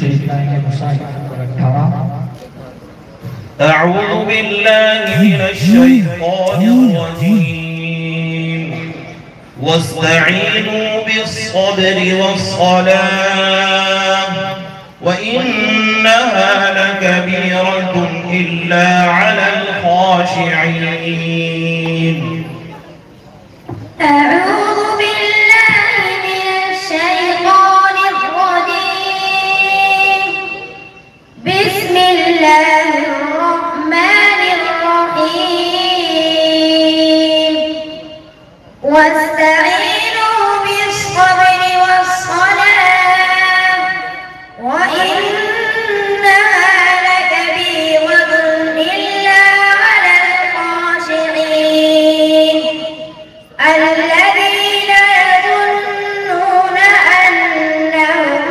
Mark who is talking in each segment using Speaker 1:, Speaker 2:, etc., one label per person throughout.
Speaker 1: ceritanya Musa berkata,
Speaker 2: أعوذ بالله من الشيطان الرجيم واستعينوا بالصبر والصلاة وإنها لكبيرة إلا على الخاشعين.
Speaker 3: أعوذ بالله من الشيطان الرجيم بسم الله الرحمن الرحيم واستعينوا بالصبر والصلاة وإنها لكبيرة إلا على الخاشعين الذين يظنون أنهم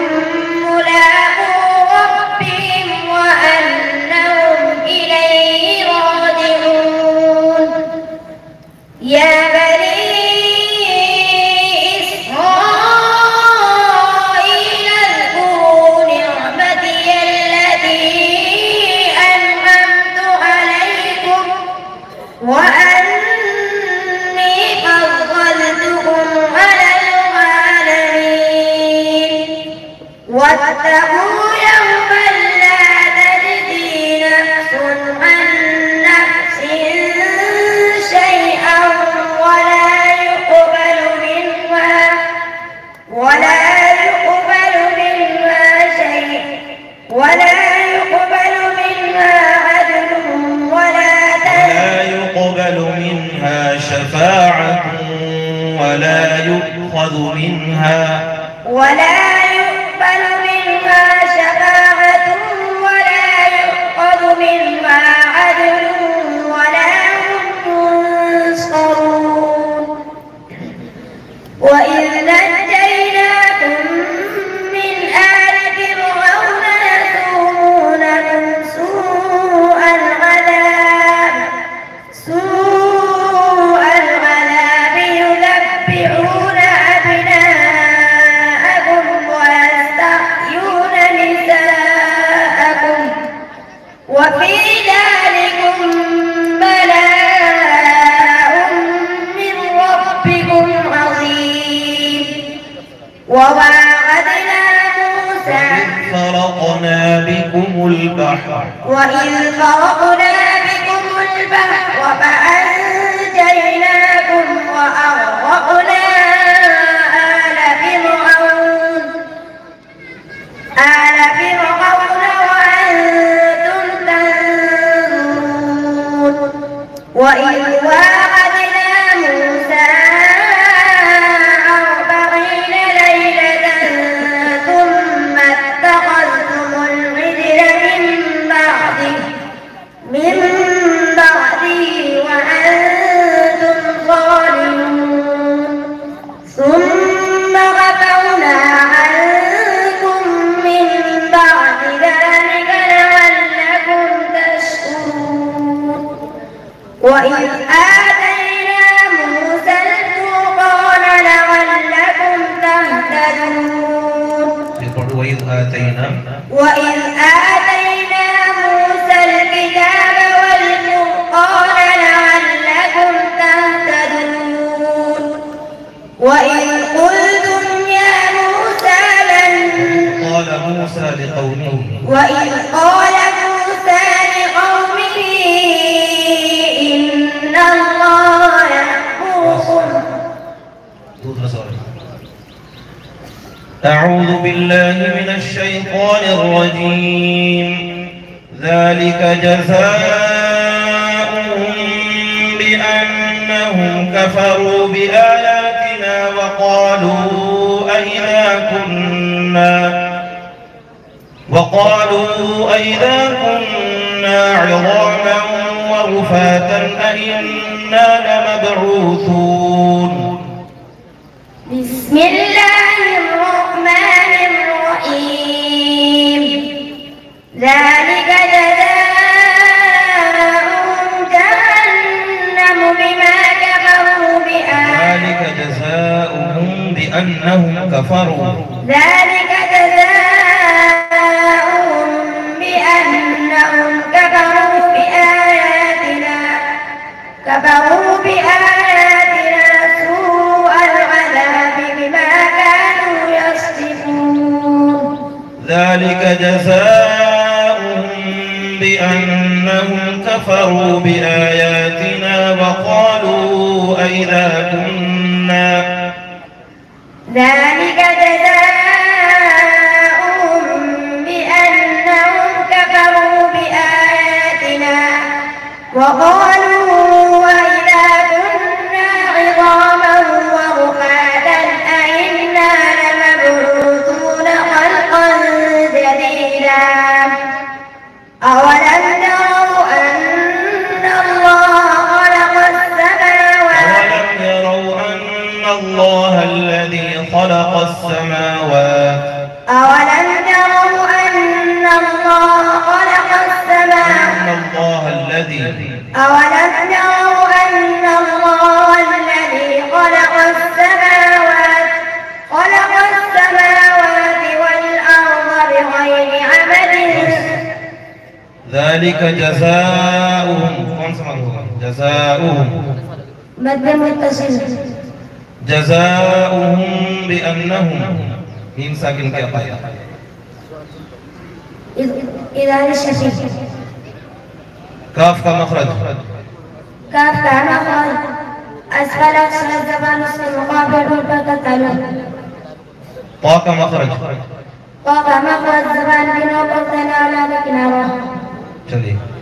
Speaker 3: ملاقو ربهم وأنهم إليه راجعون. يا بني إسرائيل اذكروا نعمتي التي أنعمت عليكم وأني فضلتكم على العالمين. واتقوا يوما لا تجزي نفس عن نفس شيئا ولا يقبل منها عدل ولا
Speaker 2: يقبل منها شفاعة ولا يؤخذ منها
Speaker 3: عدل ولا هم ينصرون. وإذ نجيناكم من آل فرعون يسومونكم سوء العذاب يذبحون أبناءكم ويستحيون نساءكم وفي ذلكم بلاء من ربكم عظيم. وواعدنا موسى
Speaker 2: فرقنا بكم البحر
Speaker 3: فأنجيناكم وأغرقنا آل فرعون وأنتم تنظرون. وإذ واعدنا موسى 40 ليلة ثم اتخذتم العجل من بعده وأنتم ظالمون. ثم غفرنا عنكم من بعد ذلك لعلكم تشكرون. وإذ آتينا موسى الفرقان لعلكم تهتدون.
Speaker 2: وإذ آتينا
Speaker 3: موسى الكتاب والفرقان لعلكم تهتدون. وإذ قلتم يا موسى
Speaker 2: قال موسى لقومه
Speaker 3: إن الله يأمركم.
Speaker 2: أعوذ بالله من الشيطان الرجيم ذلك جزاؤهم بأنهم كفروا بآياتنا وقالوا أئذا كنا عظاما ورفاتا أئنا لمبعوثون.
Speaker 3: بسم الله الرحمن الرحيم ذلك جزاؤهم جهنم بما كفروا
Speaker 2: بأنهم كفروا
Speaker 3: ذلك جزاؤهم
Speaker 2: ذلك جزاؤهم بأنهم كفروا بآياتنا وقالوا أئذا كنا
Speaker 3: ذلك جزاؤهم بأنهم كفروا بآياتنا وقالوا أئذا كنا عظاما ورفاتا أئنا لمبعوثون خلقا جديدا أولم يروا أن الله خلق السماوات
Speaker 2: الله الذي خلق السماوات
Speaker 3: أولم يروا أن الله خلق السماوات أولم يروا أن الله الذي خلق السماوات والأرض بغير عمد
Speaker 2: ذلك جزاؤهم جزاؤهم
Speaker 3: مد متصل
Speaker 2: جزاؤهم بأنهم ميم ساكن क्या पाया
Speaker 3: إذا الشفيق
Speaker 2: काफ का मखरज
Speaker 3: كاف का مخرج أسفل أقصى الزبان اسم مقابل والبكتل
Speaker 2: طا का मखरज
Speaker 3: طاق مخرج زبان بنوق الثنى ولا بكنارة
Speaker 2: चलिए